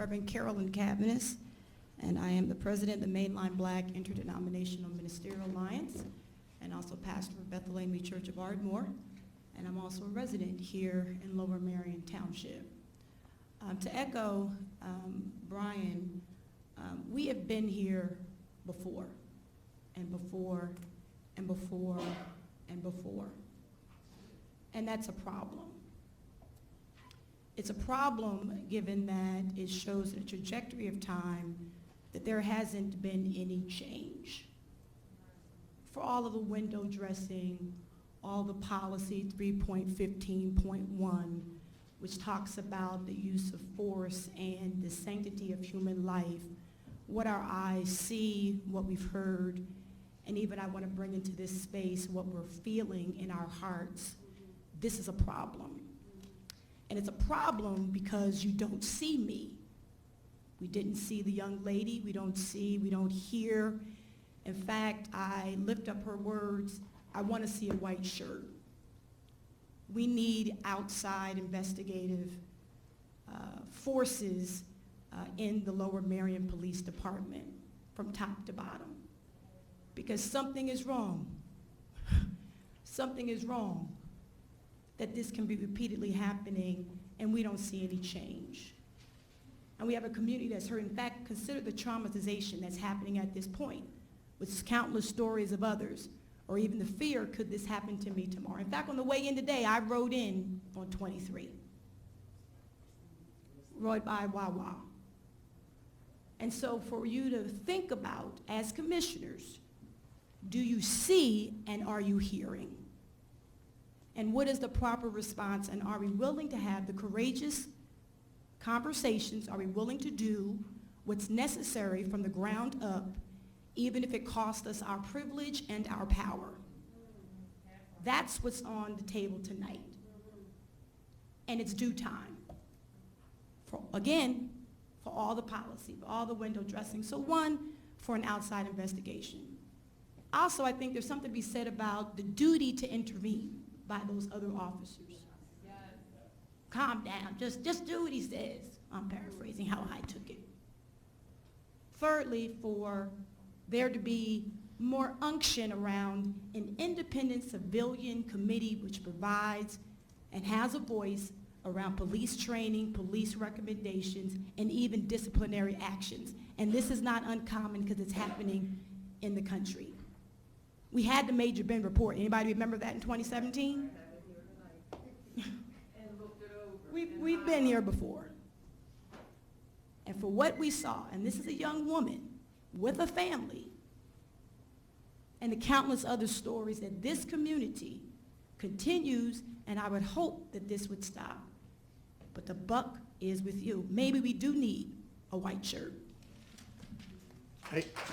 Reverend Carolyn Cavanis, and I am the president of the Mainline Black Interdenominational Ministerial Alliance, and also pastor of Bethel AME Church of Ardmore, and I'm also a resident here in Lower Merion Township. To echo Brian, we have been here before, and before, and before, and before. And that's a problem. It's a problem given that it shows a trajectory of time that there hasn't been any change. For all of the window dressing, all the policy 3.15.1, which talks about the use of force and the sanctity of human life, what our eyes see, what we've heard, and even I want to bring into this space what we're feeling in our hearts. This is a problem. And it's a problem because you don't see me. We didn't see the young lady. We don't hear. In fact, I lift up her words. I want to see a white shirt. We need outside investigative forces in the Lower Merion Police Department from top to bottom. Because something is wrong. Something is wrong that this can be repeatedly happening and we don't see any change. And we have a community that's hurt. In fact, consider the traumatization that's happening at this point with countless stories of others, or even the fear, could this happen to me tomorrow? In fact, on the way in today, I rode in on 23. Rode by Wawa. And so for you to think about, as commissioners, do you see and are you hearing? And what is the proper response? And are we willing to have the courageous conversations? Are we willing to do what's necessary from the ground up, even if it costs us our privilege and our power? That's what's on the table tonight. And it's due time. Again, for all the policy, for all the window dressing. So one, for an outside investigation. Also, I think there's something to be said about the duty to intervene by those other officers. Yes. Calm down, just do what he says. I'm paraphrasing how I took it. Thirdly, for there to be more unction around an independent civilian committee which provides and has a voice around police training, police recommendations, and even disciplinary actions. And this is not uncommon because it's happening in the country. We had the Major Ben report. Anybody remember that in 2017? We've been here before. And for what we saw, and this is a young woman with a family, and the countless other stories that this community continues, and I would hope that this would stop. But the buck is with you. Maybe we do need a white shirt. Hey.